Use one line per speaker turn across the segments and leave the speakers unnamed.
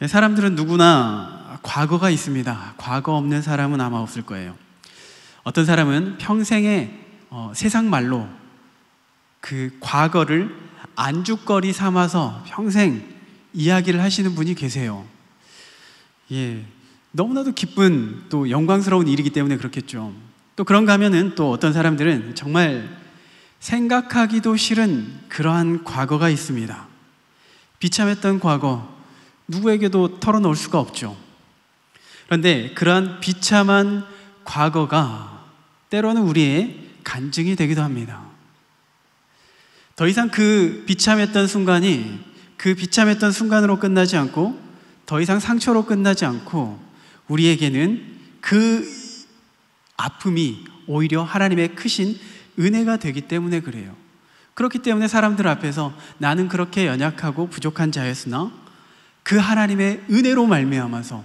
사람들은 누구나 과거가 있습니다. 과거 없는 사람은 아마 없을 거예요. 어떤 사람은 평생에 세상 말로 그 과거를 안주거리 삼아서 평생 이야기를 하시는 분이 계세요. 너무나도 기쁜 또 영광스러운 일이기 때문에 그렇겠죠. 또 그런가 하면은 또 어떤 사람들은 정말 생각하기도 싫은 그러한 과거가 있습니다. 비참했던 과거, 누구에게도 털어놓을 수가 없죠. 그런데 그러한 비참한 과거가 때로는 우리의 간증이 되기도 합니다. 더 이상 그 비참했던 순간이 그 비참했던 순간으로 끝나지 않고 더 이상 상처로 끝나지 않고 우리에게는 그 아픔이 오히려 하나님의 크신 은혜가 되기 때문에 그래요. 그렇기 때문에 사람들 앞에서 나는 그렇게 연약하고 부족한 자였으나 그 하나님의 은혜로 말미암아서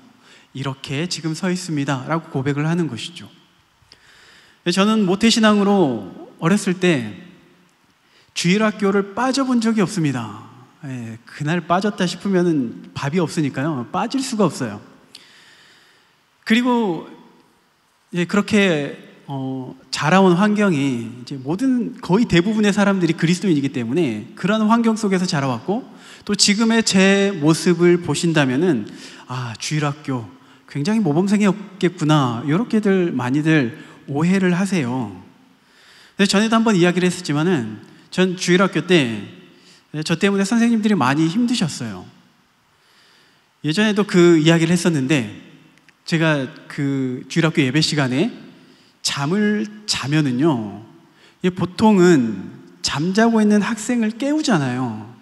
이렇게 지금 서 있습니다 라고 고백을 하는 것이죠. 저는 모태신앙으로 어렸을 때 주일학교를 빠져본 적이 없습니다. 그날 빠졌다 싶으면 밥이 없으니까요, 빠질 수가 없어요. 그리고 그렇게 자라온 환경이 이제 거의 대부분의 사람들이 그리스도인이기 때문에 그런 환경 속에서 자라왔고, 또 지금의 제 모습을 보신다면은 주일학교 굉장히 모범생이었겠구나 이렇게들 많이들 오해를 하세요. 그래서 전에도 한번 이야기를 했었지만은 전 주일학교 때 저 때문에 선생님들이 많이 힘드셨어요. 예전에도 그 이야기를 했었는데, 제가 그 주일학교 예배 시간에 잠을 자면은요, 보통은 잠자고 있는 학생을 깨우잖아요.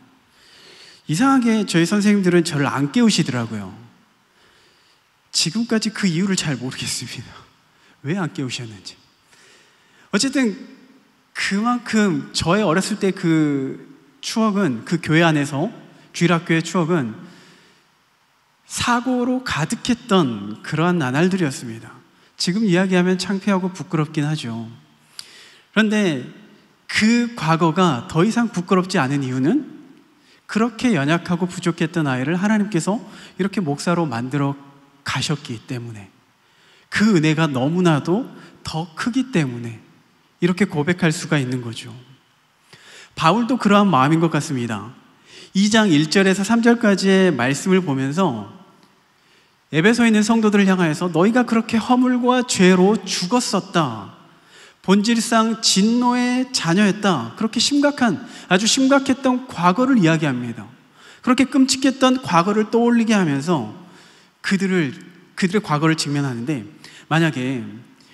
이상하게 저희 선생님들은 저를 안 깨우시더라고요. 지금까지 그 이유를 잘 모르겠습니다. 왜 안 깨우셨는지. 어쨌든 그만큼 저의 어렸을 때 그 추억은, 그 교회 안에서 주일학교의 추억은 사고로 가득했던 그러한 나날들이었습니다. 지금 이야기하면 창피하고 부끄럽긴 하죠. 그런데 그 과거가 더 이상 부끄럽지 않은 이유는 그렇게 연약하고 부족했던 아이를 하나님께서 이렇게 목사로 만들어 가셨기 때문에, 그 은혜가 너무나도 더 크기 때문에 이렇게 고백할 수가 있는 거죠. 바울도 그러한 마음인 것 같습니다. 2장 1절에서 3절까지의 말씀을 보면서 에베소에 있는 성도들을 향하여서 너희가 그렇게 허물과 죄로 죽었었다, 본질상 진노의 자녀였다, 그렇게 아주 심각했던 과거를 이야기합니다. 그렇게 끔찍했던 과거를 떠올리게 하면서 그들의 과거를 직면하는데, 만약에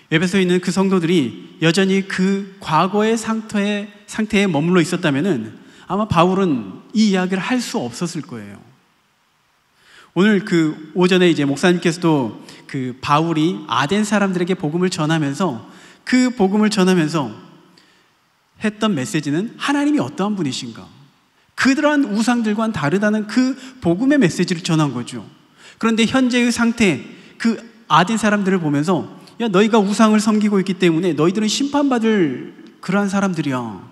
에베소에 있는 그 성도들이 여전히 그 과거의 상태에 머물러 있었다면은 아마 바울은 이 이야기를 할 수 없었을 거예요. 오늘 그 오전에 이제 목사님께서도 그 바울이 아덴 사람들에게 복음을 전하면서 했던 메시지는 하나님이 어떠한 분이신가, 그들한 우상들과는 다르다는 그 복음의 메시지를 전한 거죠. 그런데 현재의 상태, 그 아덴 사람들을 보면서 너희가 우상을 섬기고 있기 때문에 너희들은 심판받을 그러한 사람들이야,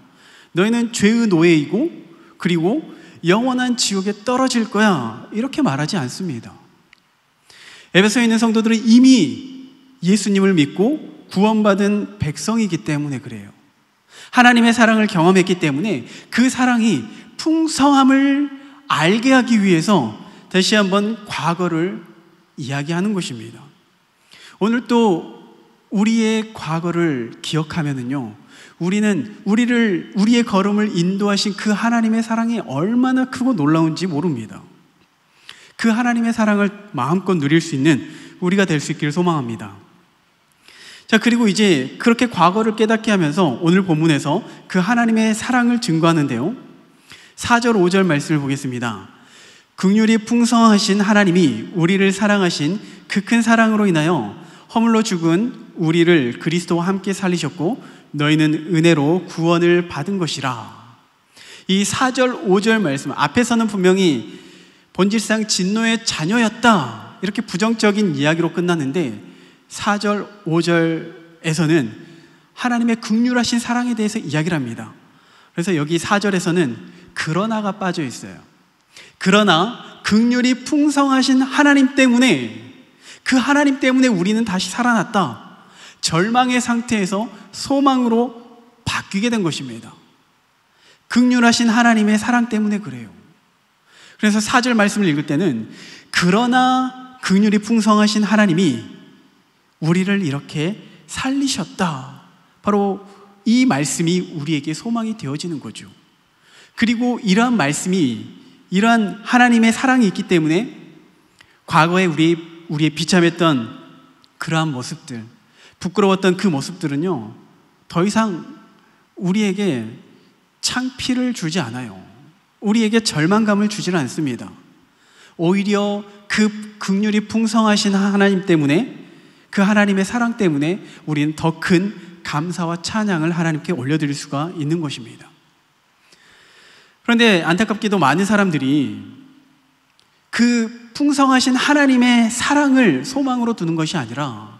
너희는 죄의 노예이고 그리고 영원한 지옥에 떨어질 거야, 이렇게 말하지 않습니다. 에베소에 있는 성도들은 이미 예수님을 믿고 구원받은 백성이기 때문에 그래요. 하나님의 사랑을 경험했기 때문에 그 사랑이 풍성함을 알게 하기 위해서 다시 한번 과거를 이야기하는 것입니다. 오늘 또 우리의 과거를 기억하면은요, 우리의 걸음을 인도하신 그 하나님의 사랑이 얼마나 크고 놀라운지 모릅니다. 그 하나님의 사랑을 마음껏 누릴 수 있는 우리가 될 수 있기를 소망합니다. 자, 그리고 이제 그렇게 과거를 깨닫게 하면서 오늘 본문에서 그 하나님의 사랑을 증거하는데요, 4절 5절 말씀을 보겠습니다. 긍휼이 풍성하신 하나님이 우리를 사랑하신 그 큰 사랑으로 인하여 허물로 죽은 우리를 그리스도와 함께 살리셨고 너희는 은혜로 구원을 받은 것이라. 이 4절 5절 말씀 앞에서는 분명히 본질상 진노의 자녀였다, 이렇게 부정적인 이야기로 끝났는데 4절 5절에서는 하나님의 긍휼하신 사랑에 대해서 이야기를 합니다. 그래서 여기 4절에서는 그러나가 빠져 있어요. 그러나 긍휼이 풍성하신 하나님 때문에, 그 하나님 때문에 우리는 다시 살아났다. 절망의 상태에서 소망으로 바뀌게 된 것입니다. 긍휼하신 하나님의 사랑 때문에 그래요. 그래서 4절 말씀을 읽을 때는 그러나 긍휼이 풍성하신 하나님이 우리를 이렇게 살리셨다. 바로 이 말씀이 우리에게 소망이 되어지는 거죠. 그리고 이러한 말씀이, 이러한 하나님의 사랑이 있기 때문에 과거에 우리의 비참했던 그러한 모습들, 부끄러웠던 그 모습들은요, 더 이상 우리에게 창피를 주지 않아요. 우리에게 절망감을 주질 않습니다. 오히려 그 긍휼이 풍성하신 하나님 때문에, 그 하나님의 사랑 때문에 우리는 더 큰 감사와 찬양을 하나님께 올려드릴 수가 있는 것입니다. 그런데 안타깝게도 많은 사람들이 그 풍성하신 하나님의 사랑을 소망으로 두는 것이 아니라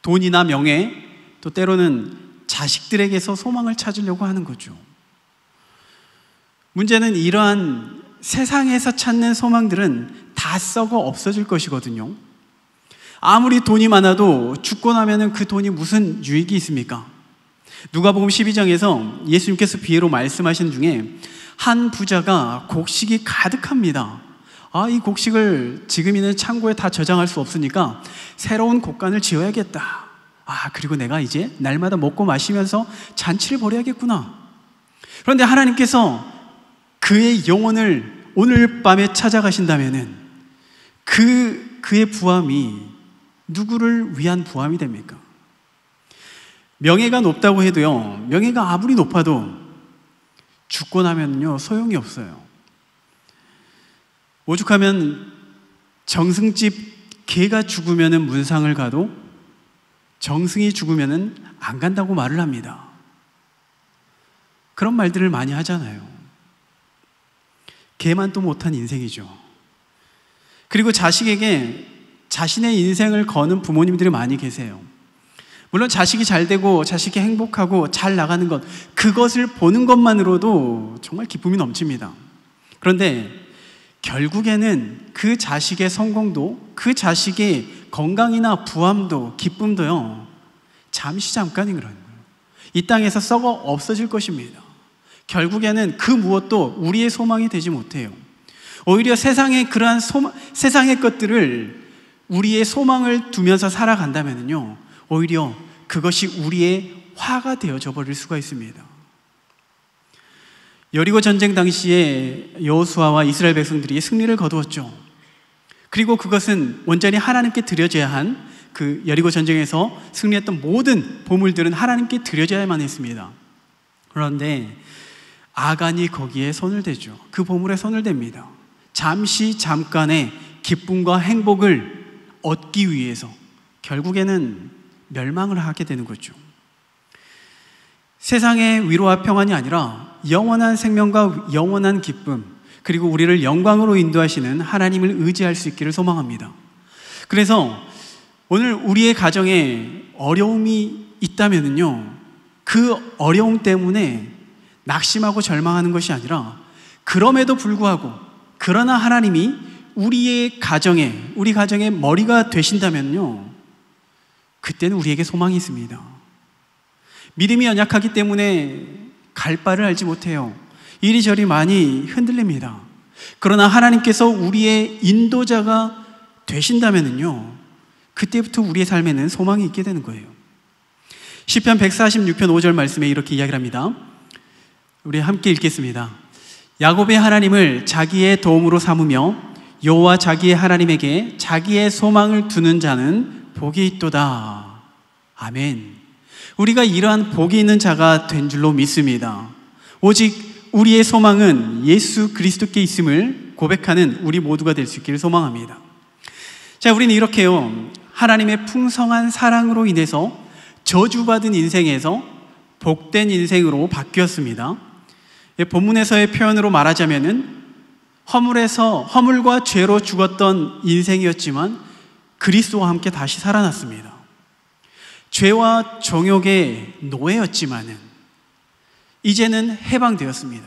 돈이나 명예, 또 때로는 자식들에게서 소망을 찾으려고 하는 거죠. 문제는 이러한 세상에서 찾는 소망들은 다 썩어 없어질 것이거든요. 아무리 돈이 많아도 죽고 나면 그 돈이 무슨 유익이 있습니까? 누가복음 12장에서 예수님께서 비유로 말씀하신 중에 한 부자가 곡식이 가득합니다. 이 곡식을 지금 있는 창고에 다 저장할 수 없으니까 새로운 곡간을 지어야겠다. 그리고 내가 이제 날마다 먹고 마시면서 잔치를 벌여야겠구나. 그런데 하나님께서 그의 영혼을 오늘 밤에 찾아가신다면은 그의 부함이 누구를 위한 부함이 됩니까? 명예가 높다고 해도요, 명예가 아무리 높아도 죽고 나면요 소용이 없어요. 오죽하면 정승집 개가 죽으면은 문상을 가도 정승이 죽으면은 안 간다고 말을 합니다. 그런 말들을 많이 하잖아요. 개만도 못한 인생이죠. 그리고 자식에게 자신의 인생을 거는 부모님들이 많이 계세요. 물론 자식이 잘 되고 자식이 행복하고 잘 나가는 것, 그것을 보는 것만으로도 정말 기쁨이 넘칩니다. 그런데 결국에는 그 자식의 성공도, 그 자식의 건강이나 부함도, 기쁨도요, 잠깐인 거예요. 이 땅에서 썩어 없어질 것입니다. 결국에는 그 무엇도 우리의 소망이 되지 못해요. 오히려 세상의 그러한 세상의 것들을 우리의 소망을 두면서 살아간다면요, 오히려 그것이 우리의 화가 되어져 버릴 수가 있습니다. 여리고 전쟁 당시에 여호수아와 이스라엘 백성들이 승리를 거두었죠. 그리고 그것은 온전히 하나님께 드려져야 한, 그 여리고 전쟁에서 승리했던 모든 보물들은 하나님께 드려져야만 했습니다. 그런데 아간이 거기에 손을 대죠. 그 보물에 손을 댑니다. 잠깐의 기쁨과 행복을 얻기 위해서 결국에는 멸망을 하게 되는 거죠. 세상의 위로와 평안이 아니라 영원한 생명과 영원한 기쁨, 그리고 우리를 영광으로 인도하시는 하나님을 의지할 수 있기를 소망합니다. 그래서 오늘 우리의 가정에 어려움이 있다면요, 그 어려움 때문에 낙심하고 절망하는 것이 아니라, 그럼에도 불구하고 그러나 하나님이 우리 가정의 머리가 되신다면요, 그때는 우리에게 소망이 있습니다. 믿음이 연약하기 때문에 갈 바를 알지 못해요. 이리저리 많이 흔들립니다. 그러나 하나님께서 우리의 인도자가 되신다면요, 그때부터 우리의 삶에는 소망이 있게 되는 거예요. 시편 146편 5절 말씀에 이렇게 이야기를 합니다. 우리 함께 읽겠습니다. 야곱의 하나님을 자기의 도움으로 삼으며 여호와 자기의 하나님에게 자기의 소망을 두는 자는 복이 있도다. 아멘. 우리가 이러한 복이 있는 자가 된 줄로 믿습니다. 오직 우리의 소망은 예수 그리스도께 있음을 고백하는 우리 모두가 될 수 있기를 소망합니다. 자, 우리는 이렇게요, 하나님의 풍성한 사랑으로 인해서 저주받은 인생에서 복된 인생으로 바뀌었습니다. 본문에서의 표현으로 말하자면은 허물과 죄로 죽었던 인생이었지만 그리스도와 함께 다시 살아났습니다. 죄와 정욕의 노예였지만은 이제는 해방되었습니다.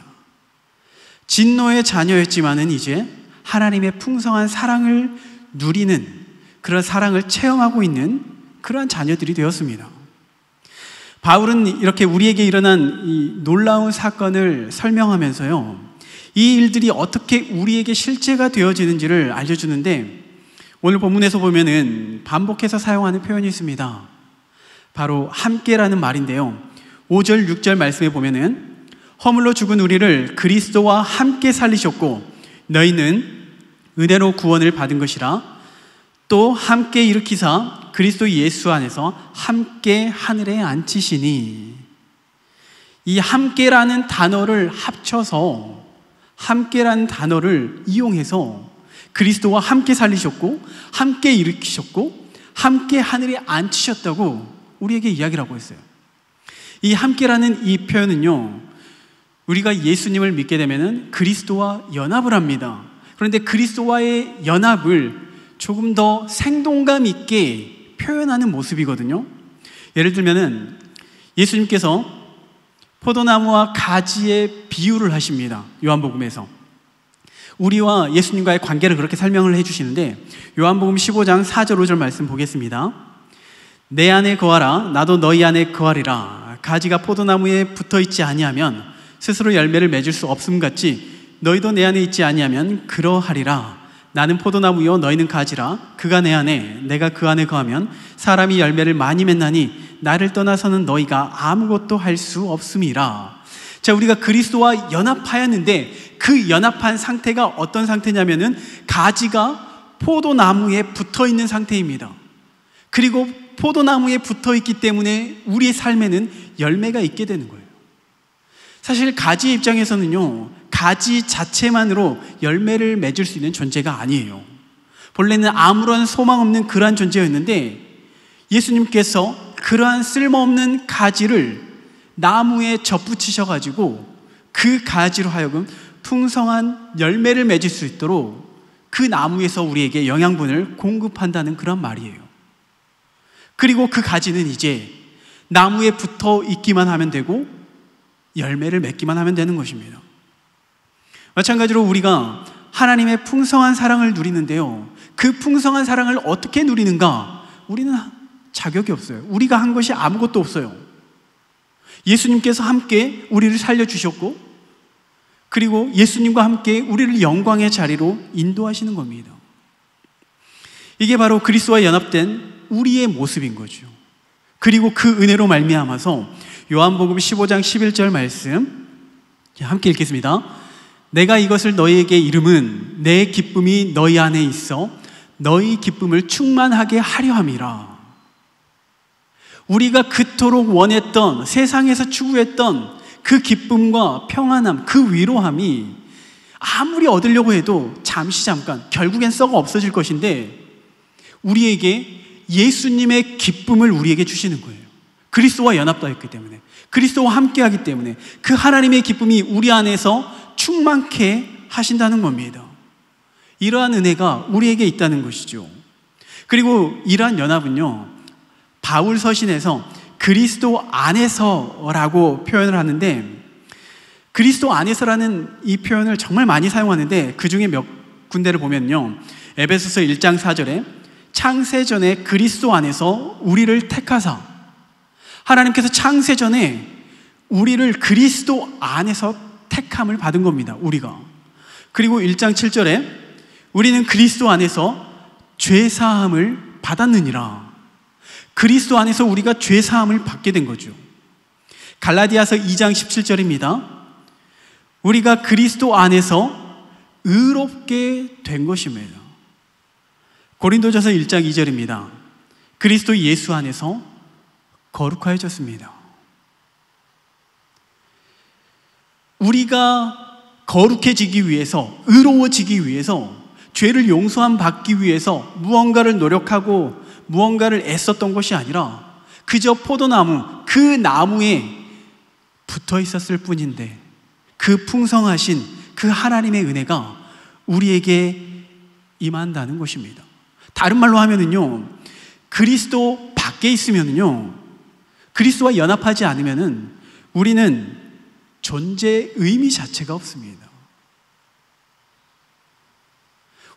진노의 자녀였지만은 이제 하나님의 풍성한 사랑을 누리는, 그런 사랑을 체험하고 있는 그러한 자녀들이 되었습니다. 바울은 이렇게 우리에게 일어난 이 놀라운 사건을 설명하면서요, 이 일들이 어떻게 우리에게 실제가 되어지는지를 알려주는데, 오늘 본문에서 보면은 반복해서 사용하는 표현이 있습니다. 바로 함께라는 말인데요, 5절 6절 말씀에 보면은 허물로 죽은 우리를 그리스도와 함께 살리셨고 너희는 은혜로 구원을 받은 것이라, 또 함께 일으키사 그리스도 예수 안에서 함께 하늘에 앉히시니. 이 함께라는 단어를 합쳐서, 함께라는 단어를 이용해서 그리스도와 함께 살리셨고 함께 일으키셨고 함께 하늘에 앉히셨다고 우리에게 이야기를 하고 있어요. 이 함께라는 이 표현은요, 우리가 예수님을 믿게 되면은 그리스도와 연합을 합니다. 그런데 그리스도와의 연합을 조금 더 생동감 있게 표현하는 모습이거든요. 예를 들면은 예수님께서 포도나무와 가지의 비유를 하십니다. 요한복음에서 우리와 예수님과의 관계를 그렇게 설명을 해주시는데, 요한복음 15장 4절 5절 말씀 보겠습니다. 내 안에 거하라 나도 너희 안에 거하리라. 가지가 포도나무에 붙어있지 아니하면 스스로 열매를 맺을 수 없음 같이 너희도 내 안에 있지 아니하면 그러하리라. 나는 포도나무요 너희는 가지라. 그가 내 안에 내가 그 안에 거하면 사람이 열매를 많이 맺나니 나를 떠나서는 너희가 아무것도 할 수 없음이라. 자, 우리가 그리스도와 연합하였는데 그 연합한 상태가 어떤 상태냐면은 가지가 포도나무에 붙어있는 상태입니다. 그리고 포도나무에 붙어있기 때문에 우리의 삶에는 열매가 있게 되는 거예요. 사실 가지의 입장에서는요, 가지 자체만으로 열매를 맺을 수 있는 존재가 아니에요. 본래는 아무런 소망 없는 그러한 존재였는데 예수님께서 그러한 쓸모없는 가지를 나무에 접붙이셔가지고 그 가지로 하여금 풍성한 열매를 맺을 수 있도록 그 나무에서 우리에게 영양분을 공급한다는 그런 말이에요. 그리고 그 가지는 이제 나무에 붙어 있기만 하면 되고 열매를 맺기만 하면 되는 것입니다. 마찬가지로 우리가 하나님의 풍성한 사랑을 누리는데요, 그 풍성한 사랑을 어떻게 누리는가? 우리는 자격이 없어요. 우리가 한 것이 아무것도 없어요. 예수님께서 함께 우리를 살려주셨고, 그리고 예수님과 함께 우리를 영광의 자리로 인도하시는 겁니다. 이게 바로 그리스도와 연합된 우리의 모습인 거죠. 그리고 그 은혜로 말미암아서 요한복음 15장 11절 말씀 함께 읽겠습니다. 내가 이것을 너희에게 이름은 내 기쁨이 너희 안에 있어 너희 기쁨을 충만하게 하려 함이라. 우리가 그토록 원했던, 세상에서 추구했던 그 기쁨과 평안함, 그 위로함이 아무리 얻으려고 해도 잠시 잠깐 결국엔 썩어 없어질 것인데 우리에게 예수님의 기쁨을 우리에게 주시는 거예요. 그리스도와 연합되었기 때문에, 그리스도와 함께하기 때문에 그 하나님의 기쁨이 우리 안에서 충만케 하신다는 겁니다. 이러한 은혜가 우리에게 있다는 것이죠. 그리고 이러한 연합은요, 바울 서신에서 그리스도 안에서라고 표현을 하는데, 그리스도 안에서라는 이 표현을 정말 많이 사용하는데 그 중에 몇 군데를 보면요, 에베소서 1장 4절에 창세전에 그리스도 안에서 우리를 택하사, 하나님께서 창세전에 우리를 그리스도 안에서 택함을 받은 겁니다, 우리가. 그리고 1장 7절에 우리는 그리스도 안에서 죄사함을 받았느니라. 그리스도 안에서 우리가 죄사함을 받게 된 거죠. 갈라디아서 2장 17절입니다. 우리가 그리스도 안에서 의롭게 된 것입니다. 고린도전서 1장 2절입니다. 그리스도 예수 안에서 거룩하여졌습니다. 우리가 거룩해지기 위해서, 의로워지기 위해서, 죄를 용서함 받기 위해서 무언가를 노력하고 무언가를 애썼던 것이 아니라 그저 포도나무, 그 나무에 붙어 있었을 뿐인데 그 풍성하신 그 하나님의 은혜가 우리에게 임한다는 것입니다. 다른 말로 하면은요, 그리스도 밖에 있으면은요, 그리스도와 연합하지 않으면은 우리는 존재의 의미 자체가 없습니다.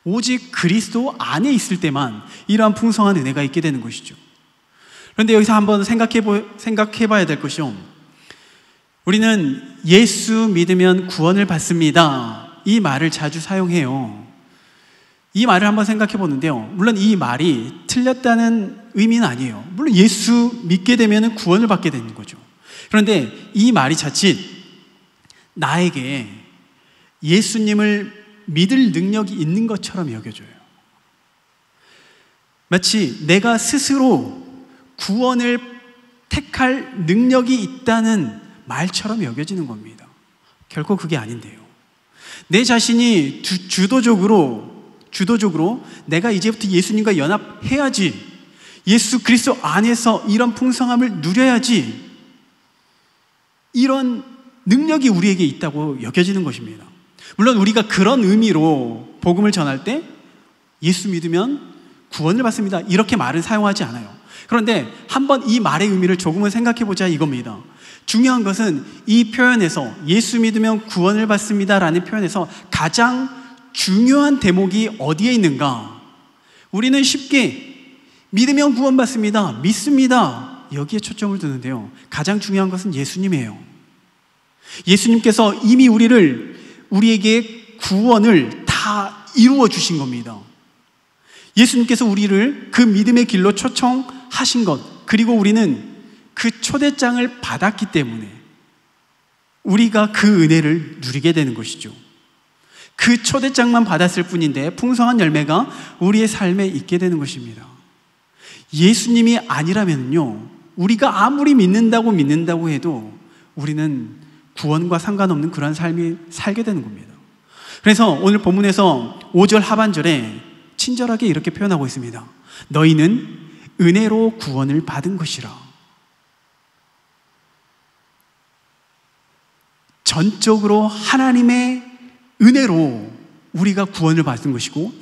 오직 그리스도 안에 있을 때만 이러한 풍성한 은혜가 있게 되는 것이죠. 그런데 여기서 한번 생각해 봐야 될 것이요, 우리는 예수 믿으면 구원을 받습니다, 이 말을 자주 사용해요. 이 말을 한번 생각해 보는데요, 물론 이 말이 틀렸다는 의미는 아니에요. 물론 예수 믿게 되면 구원을 받게 되는 거죠. 그런데 이 말이 자칫 나에게 예수님을 믿을 능력이 있는 것처럼 여겨져요. 마치 내가 스스로 구원을 택할 능력이 있다는 말처럼 여겨지는 겁니다. 결코 그게 아닌데요, 내 자신이 주도적으로 내가 이제부터 예수님과 연합해야지, 예수 그리스도 안에서 이런 풍성함을 누려야지, 이런 능력이 우리에게 있다고 여겨지는 것입니다. 물론 우리가 그런 의미로 복음을 전할 때 예수 믿으면 구원을 받습니다, 이렇게 말을 사용하지 않아요. 그런데 한번 이 말의 의미를 조금은 생각해 보자 이겁니다. 중요한 것은 이 표현에서 예수 믿으면 구원을 받습니다 라는 표현에서 가장 중요한 대목이 어디에 있는가? 우리는 쉽게 믿으면 구원받습니다, 믿습니다, 여기에 초점을 두는데요, 가장 중요한 것은 예수님이에요. 예수님께서 이미 우리에게 구원을 다 이루어 주신 겁니다. 예수님께서 우리를 그 믿음의 길로 초청하신 것, 그리고 우리는 그 초대장을 받았기 때문에 우리가 그 은혜를 누리게 되는 것이죠. 그 초대장만 받았을 뿐인데 풍성한 열매가 우리의 삶에 있게 되는 것입니다. 예수님이 아니라면요, 우리가 아무리 믿는다고 해도 우리는 구원과 상관없는 그런 삶이 살게 되는 겁니다. 그래서 오늘 본문에서 5절 하반절에 친절하게 이렇게 표현하고 있습니다. 너희는 은혜로 구원을 받은 것이라. 전적으로 하나님의 은혜로 우리가 구원을 받은 것이고,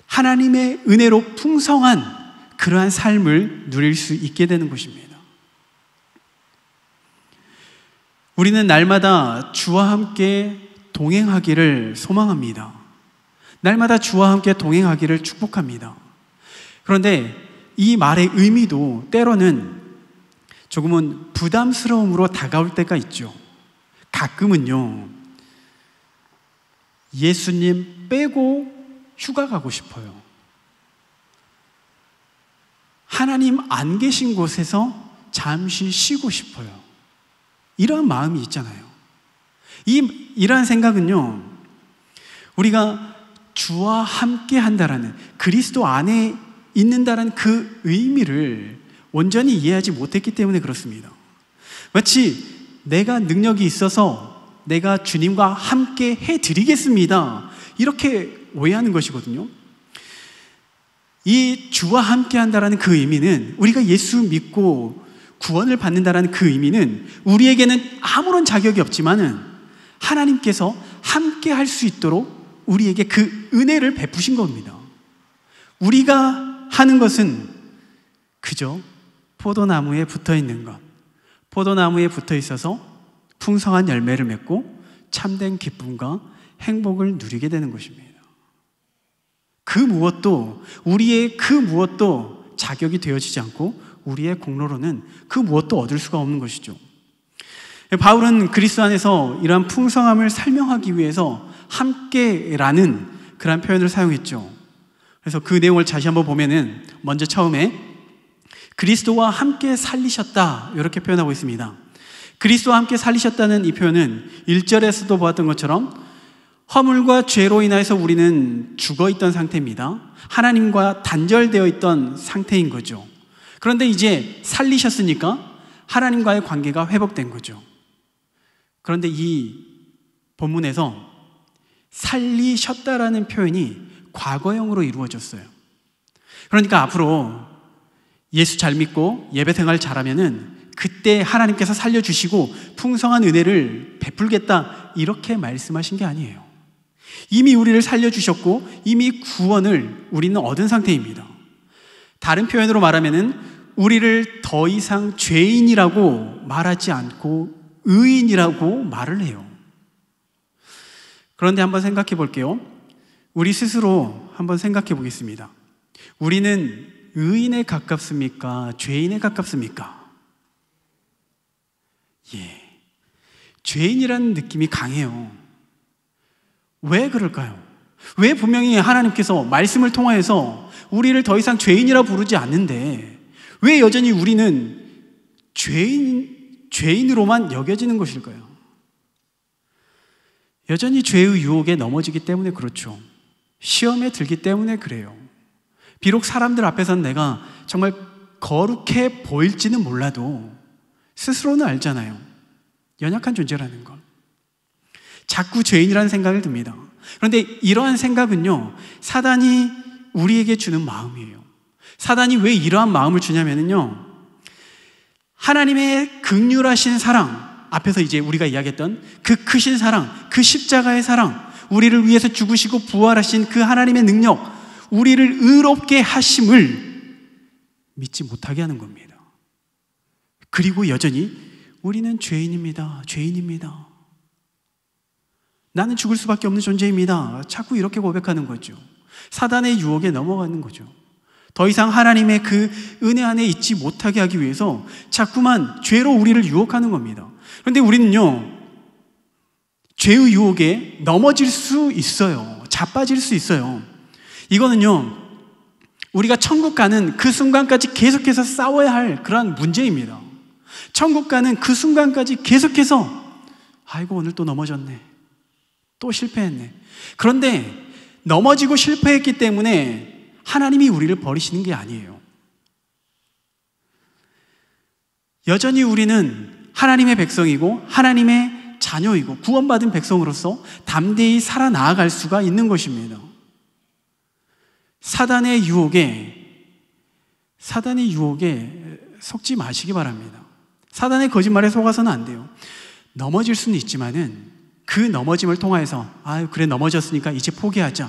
하나님의 은혜로 풍성한 그러한 삶을 누릴 수 있게 되는 것입니다. 우리는 날마다 주와 함께 동행하기를 소망합니다. 날마다 주와 함께 동행하기를 축복합니다. 그런데 이 말의 의미도 때로는 조금은 부담스러움으로 다가올 때가 있죠. 가끔은요, 예수님 빼고 휴가 가고 싶어요. 하나님 안 계신 곳에서 잠시 쉬고 싶어요. 이런 마음이 있잖아요. 이러한 생각은요, 우리가 주와 함께 한다라는, 그리스도 안에 있는다라는 그 의미를 온전히 이해하지 못했기 때문에 그렇습니다. 마치 내가 능력이 있어서 내가 주님과 함께 해드리겠습니다, 이렇게 오해하는 것이거든요. 이 주와 함께 한다라는 그 의미는, 우리가 예수 믿고 구원을 받는다라는 그 의미는 우리에게는 아무런 자격이 없지만은 하나님께서 함께 할 수 있도록 우리에게 그 은혜를 베푸신 겁니다. 우리가 하는 것은 그저 포도나무에 붙어 있는 것, 포도나무에 붙어 있어서 풍성한 열매를 맺고 참된 기쁨과 행복을 누리게 되는 것입니다. 우리의 그 무엇도 자격이 되어지지 않고 우리의 공로로는 그 무엇도 얻을 수가 없는 것이죠. 바울은 그리스도 안에서 이러한 풍성함을 설명하기 위해서 함께라는 그런 표현을 사용했죠. 그래서 그 내용을 다시 한번 보면은, 먼저 처음에 그리스도와 함께 살리셨다, 이렇게 표현하고 있습니다. 그리스도와 함께 살리셨다는 이 표현은 1절에서도 보았던 것처럼 허물과 죄로 인하여서 우리는 죽어있던 상태입니다. 하나님과 단절되어 있던 상태인 거죠. 그런데 이제 살리셨으니까 하나님과의 관계가 회복된 거죠. 그런데 이 본문에서 살리셨다라는 표현이 과거형으로 이루어졌어요. 그러니까 앞으로 예수 잘 믿고 예배 생활 잘하면은 그때 하나님께서 살려주시고 풍성한 은혜를 베풀겠다, 이렇게 말씀하신 게 아니에요. 이미 우리를 살려주셨고 이미 구원을 우리는 얻은 상태입니다. 다른 표현으로 말하면은 우리를 더 이상 죄인이라고 말하지 않고 의인이라고 말을 해요. 그런데 한번 생각해 볼게요. 우리 스스로 한번 생각해 보겠습니다. 우리는 의인에 가깝습니까? 죄인에 가깝습니까? 예. 죄인이라는 느낌이 강해요. 왜 그럴까요? 왜 분명히 하나님께서 말씀을 통하여서 우리를 더 이상 죄인이라 부르지 않는데 왜 여전히 우리는 죄인으로만 여겨지는 것일까요? 여전히 죄의 유혹에 넘어지기 때문에 그렇죠. 시험에 들기 때문에 그래요. 비록 사람들 앞에서는 내가 정말 거룩해 보일지는 몰라도 스스로는 알잖아요. 연약한 존재라는 걸. 자꾸 죄인이라는 생각을 듭니다. 그런데 이러한 생각은요, 사단이 우리에게 주는 마음이에요. 사단이 왜 이러한 마음을 주냐면요, 하나님의 긍휼하신 사랑, 앞에서 이제 우리가 이야기했던 그 크신 사랑, 그 십자가의 사랑, 우리를 위해서 죽으시고 부활하신 그 하나님의 능력, 우리를 의롭게 하심을 믿지 못하게 하는 겁니다. 그리고 여전히 우리는 죄인입니다. 죄인입니다. 나는 죽을 수밖에 없는 존재입니다. 자꾸 이렇게 고백하는 거죠. 사단의 유혹에 넘어가는 거죠. 더 이상 하나님의 그 은혜 안에 있지 못하게 하기 위해서 자꾸만 죄로 우리를 유혹하는 겁니다. 그런데 우리는요, 죄의 유혹에 넘어질 수 있어요. 자빠질 수 있어요. 이거는요, 우리가 천국 가는 그 순간까지 계속해서 싸워야 할 그러한 문제입니다. 천국 가는 그 순간까지 계속해서 아이고 오늘 또 넘어졌네, 또 실패했네. 그런데 넘어지고 실패했기 때문에 하나님이 우리를 버리시는 게 아니에요. 여전히 우리는 하나님의 백성이고 하나님의 자녀이고 구원받은 백성으로서 담대히 살아나아갈 수가 있는 것입니다. 사단의 유혹에 속지 마시기 바랍니다. 사단의 거짓말에 속아서는 안 돼요. 넘어질 수는 있지만은 그 넘어짐을 통하여서 아유 그래 넘어졌으니까 이제 포기하자.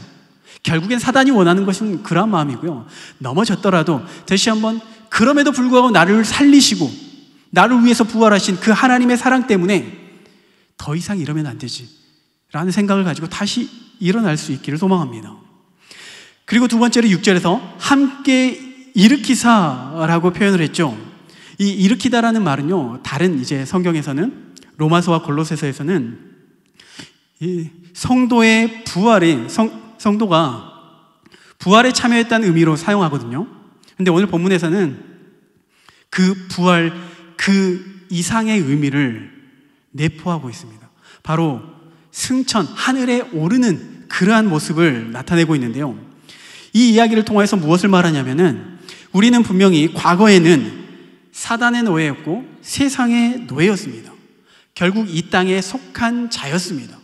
결국엔 사단이 원하는 것은 그런 마음이고요. 넘어졌더라도 다시 한번 그럼에도 불구하고 나를 살리시고 나를 위해서 부활하신 그 하나님의 사랑 때문에 더 이상 이러면 안 되지 라는 생각을 가지고 다시 일어날 수 있기를 소망합니다. 그리고 두 번째로 6절에서 함께 일으키사라고 표현을 했죠. 이 일으키다라는 말은요, 다른 이제 성경에서는 로마서와 골로새서에서는 이 성도의 성도가 부활에 참여했다는 의미로 사용하거든요. 근데 오늘 본문에서는 그 부활, 그 이상의 의미를 내포하고 있습니다. 바로 승천, 하늘에 오르는 그러한 모습을 나타내고 있는데요. 이 이야기를 통해서 무엇을 말하냐면은 우리는 분명히 과거에는 사단의 노예였고 세상의 노예였습니다. 결국 이 땅에 속한 자였습니다.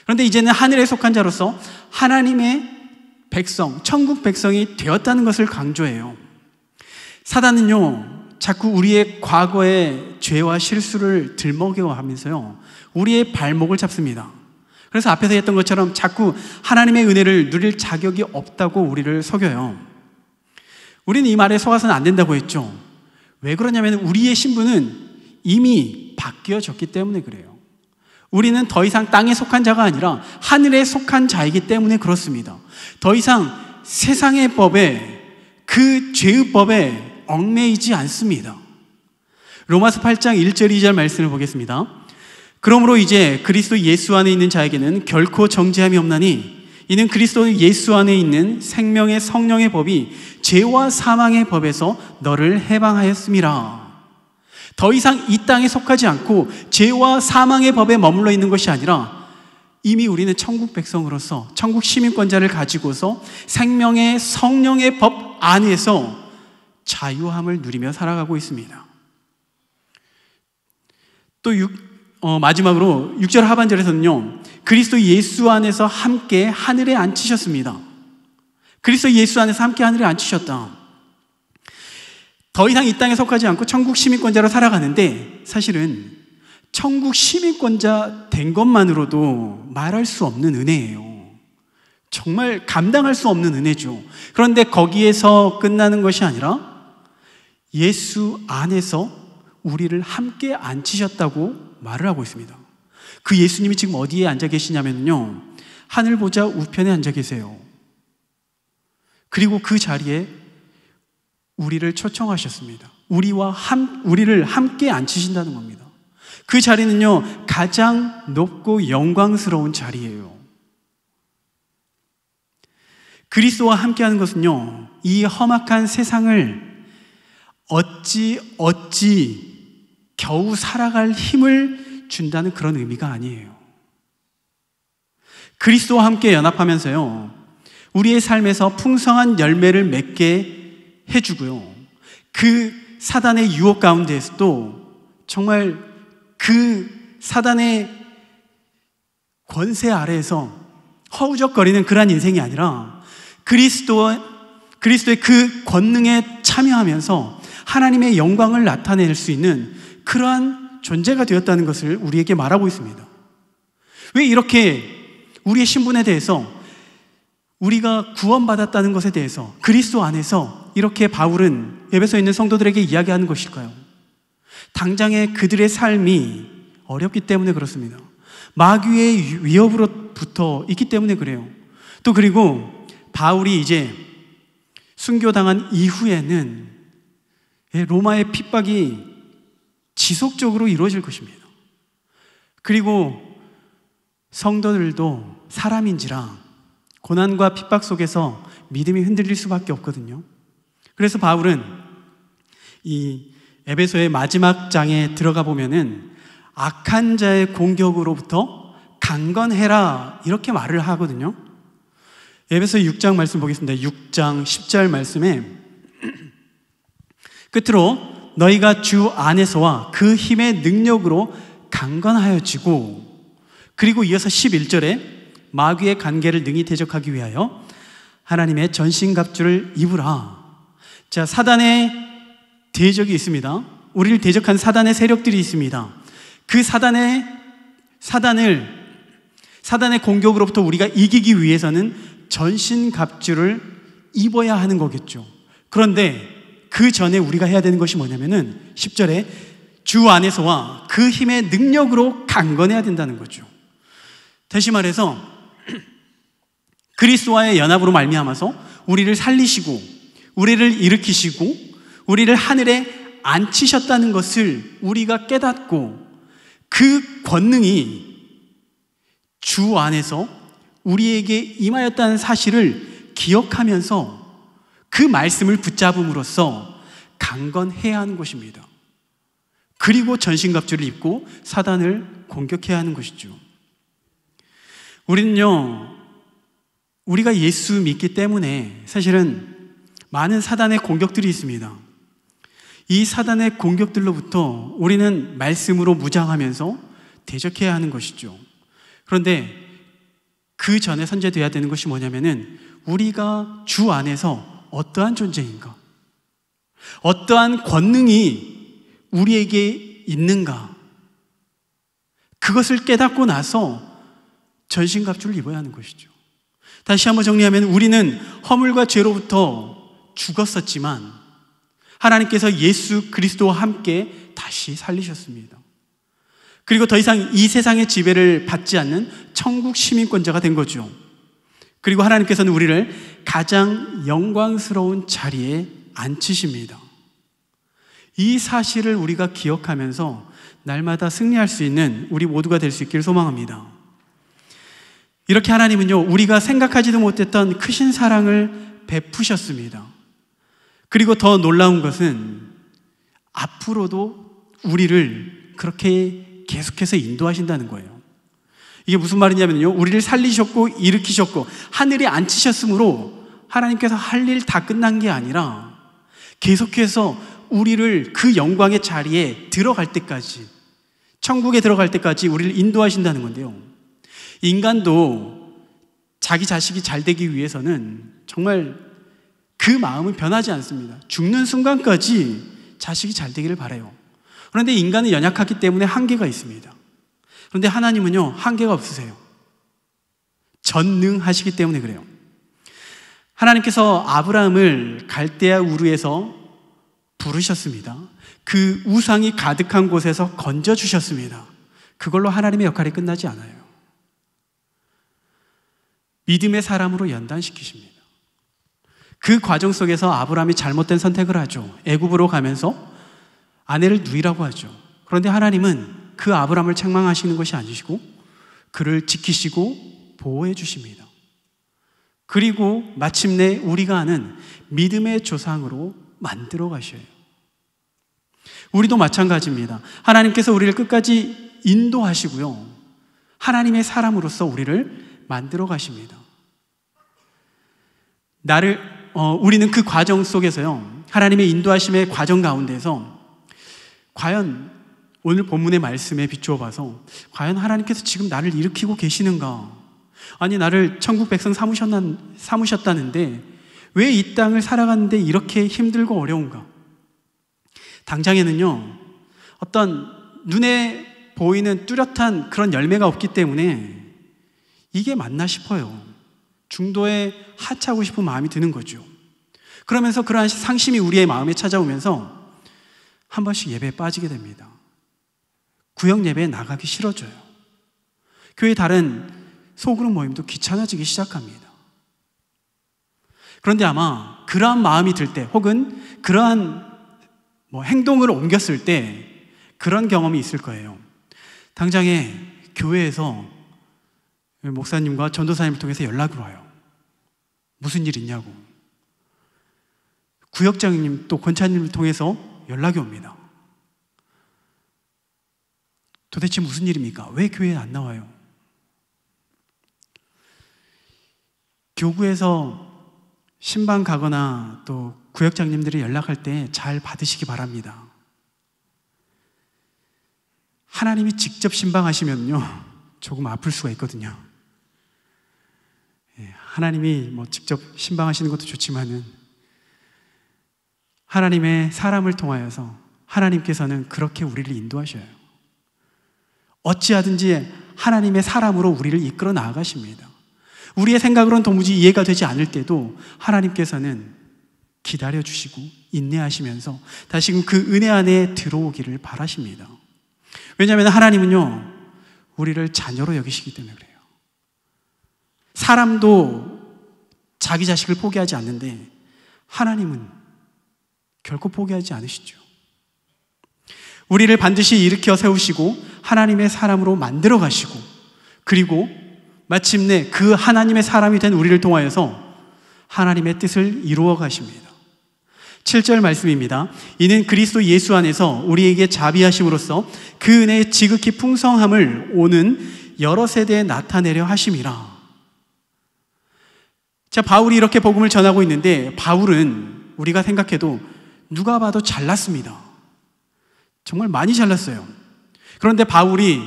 그런데 이제는 하늘에 속한 자로서 하나님의 백성, 천국 백성이 되었다는 것을 강조해요. 사단은요, 자꾸 우리의 과거의 죄와 실수를 들먹여가면서요, 우리의 발목을 잡습니다. 그래서 앞에서 했던 것처럼 자꾸 하나님의 은혜를 누릴 자격이 없다고 우리를 속여요. 우리는 이 말에 속아서는 안 된다고 했죠. 왜 그러냐면 우리의 신분은 이미 바뀌어졌기 때문에 그래요. 우리는 더 이상 땅에 속한 자가 아니라 하늘에 속한 자이기 때문에 그렇습니다. 더 이상 세상의 법에, 그 죄의 법에 얽매이지 않습니다. 로마서 8장 1절 2절 말씀을 보겠습니다. 그러므로 이제 그리스도 예수 안에 있는 자에게는 결코 정죄함이 없나니 이는 그리스도 예수 안에 있는 생명의 성령의 법이 죄와 사망의 법에서 너를 해방하였음이라. 더 이상 이 땅에 속하지 않고 죄와 사망의 법에 머물러 있는 것이 아니라 이미 우리는 천국 백성으로서 천국 시민권자를 가지고서 생명의 성령의 법 안에서 자유함을 누리며 살아가고 있습니다. 또 마지막으로 6절 하반절에서는요, 그리스도 예수 안에서 함께 하늘에 앉히셨습니다. 그리스도 예수 안에서 함께 하늘에 앉히셨다. 더 이상 이 땅에 속하지 않고 천국 시민권자로 살아가는데 사실은 천국 시민권자 된 것만으로도 말할 수 없는 은혜예요. 정말 감당할 수 없는 은혜죠. 그런데 거기에서 끝나는 것이 아니라 예수 안에서 우리를 함께 앉히셨다고 말을 하고 있습니다. 그 예수님이 지금 어디에 앉아 계시냐면요, 하늘 보좌 우편에 앉아 계세요. 그리고 그 자리에 우리를 초청하셨습니다. 우리를 함께 앉히신다는 겁니다. 그 자리는요, 가장 높고 영광스러운 자리예요. 그리스도와 함께하는 것은요, 이 험악한 세상을 어찌 겨우 살아갈 힘을 준다는 그런 의미가 아니에요. 그리스도와 함께 연합하면서요, 우리의 삶에서 풍성한 열매를 맺게 해주고요, 그 사단의 유혹 가운데에서도 정말 그 사단의 권세 아래에서 허우적거리는 그러한 인생이 아니라 그리스도의 그 권능에 참여하면서 하나님의 영광을 나타낼 수 있는 그러한 존재가 되었다는 것을 우리에게 말하고 있습니다. 왜 이렇게 우리의 신분에 대해서, 우리가 구원받았다는 것에 대해서 그리스도 안에서 이렇게 바울은 에베소에 있는 성도들에게 이야기하는 것일까요? 당장에 그들의 삶이 어렵기 때문에 그렇습니다. 마귀의 위협으로부터 있기 때문에 그래요. 또 그리고 바울이 이제 순교당한 이후에는 로마의 핍박이 지속적으로 이루어질 것입니다. 그리고 성도들도 사람인지라 고난과 핍박 속에서 믿음이 흔들릴 수밖에 없거든요. 그래서 바울은 이 에베소의 마지막 장에 들어가 보면은 악한 자의 공격으로부터 강건해라 이렇게 말을 하거든요. 에베소 6장 말씀 보겠습니다. 6장 10절 말씀에 끝으로 너희가 주 안에서와 그 힘의 능력으로 강건하여지고, 그리고 이어서 11절에 마귀의 관계를 능히 대적하기 위하여 하나님의 전신갑주를 입으라. 자, 사단의 대적이 있습니다. 우리를 대적한 사단의 세력들이 있습니다. 그 사단의 공격으로부터 우리가 이기기 위해서는 전신갑주를 입어야 하는 거겠죠. 그런데 그 전에 우리가 해야 되는 것이 뭐냐면은 10절에 주 안에서와 그 힘의 능력으로 강건해야 된다는 거죠. 다시 말해서 그리스도와의 연합으로 말미암아서 우리를 살리시고 우리를 일으키시고 우리를 하늘에 앉히셨다는 것을 우리가 깨닫고, 그 권능이 주 안에서 우리에게 임하였다는 사실을 기억하면서 그 말씀을 붙잡음으로써 강건해야 하는 것입니다. 그리고 전신갑주를 입고 사단을 공격해야 하는 것이죠. 우리는요, 우리가 예수 믿기 때문에 사실은 많은 사단의 공격들이 있습니다. 이 사단의 공격들로부터 우리는 말씀으로 무장하면서 대적해야 하는 것이죠. 그런데 그 전에 선제돼야 되는 것이 뭐냐면은 우리가 주 안에서 어떠한 존재인가, 어떠한 권능이 우리에게 있는가, 그것을 깨닫고 나서 전신갑주를 입어야 하는 것이죠. 다시 한번 정리하면 우리는 허물과 죄로부터 죽었었지만 하나님께서 예수 그리스도와 함께 다시 살리셨습니다. 그리고 더 이상 이 세상의 지배를 받지 않는 천국 시민권자가 된 거죠. 그리고 하나님께서는 우리를 가장 영광스러운 자리에 앉히십니다. 이 사실을 우리가 기억하면서 날마다 승리할 수 있는 우리 모두가 될 수 있기를 소망합니다. 이렇게 하나님은요, 우리가 생각하지도 못했던 크신 사랑을 베푸셨습니다. 그리고 더 놀라운 것은 앞으로도 우리를 그렇게 계속해서 인도하신다는 거예요. 이게 무슨 말이냐면요, 우리를 살리셨고 일으키셨고 하늘에 앉히셨으므로 하나님께서 할 일 다 끝난 게 아니라 계속해서 우리를 그 영광의 자리에 들어갈 때까지, 천국에 들어갈 때까지 우리를 인도하신다는 건데요, 인간도 자기 자식이 잘 되기 위해서는 정말 그 마음은 변하지 않습니다. 죽는 순간까지 자식이 잘 되기를 바라요. 그런데 인간은 연약하기 때문에 한계가 있습니다. 그런데 하나님은요, 한계가 없으세요. 전능하시기 때문에 그래요. 하나님께서 아브라함을 갈대아 우르에서 부르셨습니다. 그 우상이 가득한 곳에서 건져주셨습니다. 그걸로 하나님의 역할이 끝나지 않아요. 믿음의 사람으로 연단시키십니다. 그 과정 속에서 아브라함이 잘못된 선택을 하죠. 애굽으로 가면서 아내를 누이라고 하죠. 그런데 하나님은 그 아브라함을 책망하시는 것이 아니시고 그를 지키시고 보호해 주십니다. 그리고 마침내 우리가 아는 믿음의 조상으로 만들어 가셔요. 우리도 마찬가지입니다. 하나님께서 우리를 끝까지 인도하시고요, 하나님의 사람으로서 우리를 만들어 가십니다. 우리는 그 과정 속에서요, 하나님의 인도하심의 과정 가운데서 과연 오늘 본문의 말씀에 비추어 봐서 과연 하나님께서 지금 나를 일으키고 계시는가? 아니, 나를 천국 백성 삼으셨다는데 왜 이 땅을 살아가는데 이렇게 힘들고 어려운가? 당장에는요, 어떤 눈에 보이는 뚜렷한 그런 열매가 없기 때문에 이게 맞나 싶어요. 중도에 하차하고 싶은 마음이 드는 거죠. 그러면서 그러한 상심이 우리의 마음에 찾아오면서 한 번씩 예배에 빠지게 됩니다. 구역 예배에 나가기 싫어져요. 교회 다른 소그룹 모임도 귀찮아지기 시작합니다. 그런데 아마 그러한 마음이 들 때, 혹은 그러한 행동을 옮겼을 때 그런 경험이 있을 거예요. 당장에 교회에서 목사님과 전도사님을 통해서 연락이 와요. 무슨 일 있냐고. 구역장님 또 권차님을 통해서 연락이 옵니다. 도대체 무슨 일입니까? 왜 교회에 안 나와요? 교구에서 신방 가거나 또 구역장님들이 연락할 때 잘 받으시기 바랍니다. 하나님이 직접 신방하시면요, 조금 아플 수가 있거든요. 하나님이 직접 신방하시는 것도 좋지만은 하나님의 사람을 통하여서 하나님께서는 그렇게 우리를 인도하셔요. 어찌하든지 하나님의 사람으로 우리를 이끌어 나아가십니다. 우리의 생각으로는 도무지 이해가 되지 않을 때도 하나님께서는 기다려주시고 인내하시면서 다시금 그 은혜 안에 들어오기를 바라십니다. 왜냐하면 하나님은요, 우리를 자녀로 여기시기 때문에 그래요. 사람도 자기 자식을 포기하지 않는데 하나님은 결코 포기하지 않으시죠. 우리를 반드시 일으켜 세우시고 하나님의 사람으로 만들어 가시고, 그리고 마침내 그 하나님의 사람이 된 우리를 통하여서 하나님의 뜻을 이루어 가십니다. 7절 말씀입니다. 이는 그리스도 예수 안에서 우리에게 자비하심으로써 그 은혜의 지극히 풍성함을 오는 여러 세대에 나타내려 하심이라. 자, 바울이 이렇게 복음을 전하고 있는데, 바울은 우리가 생각해도 누가 봐도 잘났습니다. 정말 많이 잘났어요. 그런데 바울이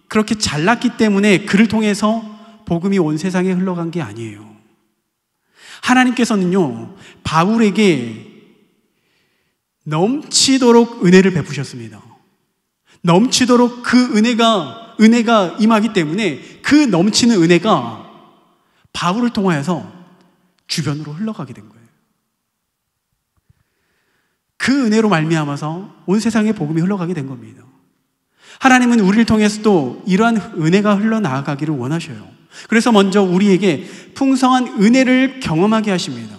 그렇게 잘났기 때문에 그를 통해서 복음이 온 세상에 흘러간 게 아니에요. 하나님께서는요, 바울에게 넘치도록 은혜를 베푸셨습니다. 넘치도록 그 은혜가 임하기 때문에 그 넘치는 은혜가 바울을 통하여서 주변으로 흘러가게 된 거예요. 그 은혜로 말미암아서 온 세상에 복음이 흘러가게 된 겁니다. 하나님은 우리를 통해서도 이러한 은혜가 흘러나가기를 원하셔요. 그래서 먼저 우리에게 풍성한 은혜를 경험하게 하십니다.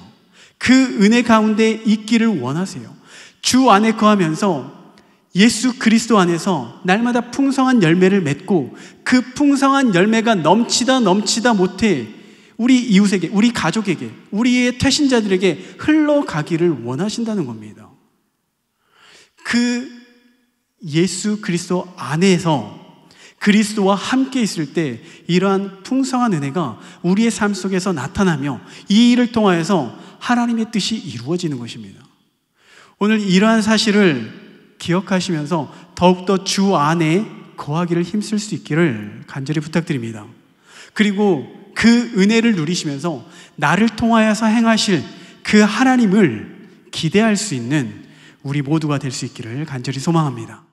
그 은혜 가운데 있기를 원하세요. 주 안에 거하면서 예수 그리스도 안에서 날마다 풍성한 열매를 맺고 그 풍성한 열매가 넘치다 못해 우리 이웃에게, 우리 가족에게, 우리의 태신자들에게 흘러가기를 원하신다는 겁니다. 그 예수 그리스도 안에서 그리스도와 함께 있을 때 이러한 풍성한 은혜가 우리의 삶 속에서 나타나며 이 일을 통하여서 하나님의 뜻이 이루어지는 것입니다. 오늘 이러한 사실을 기억하시면서 더욱더 주 안에 거하기를 힘쓸 수 있기를 간절히 부탁드립니다. 그리고 그 은혜를 누리시면서 나를 통하여서 행하실 그 하나님을 기대할 수 있는 우리 모두가 될 수 있기를 간절히 소망합니다.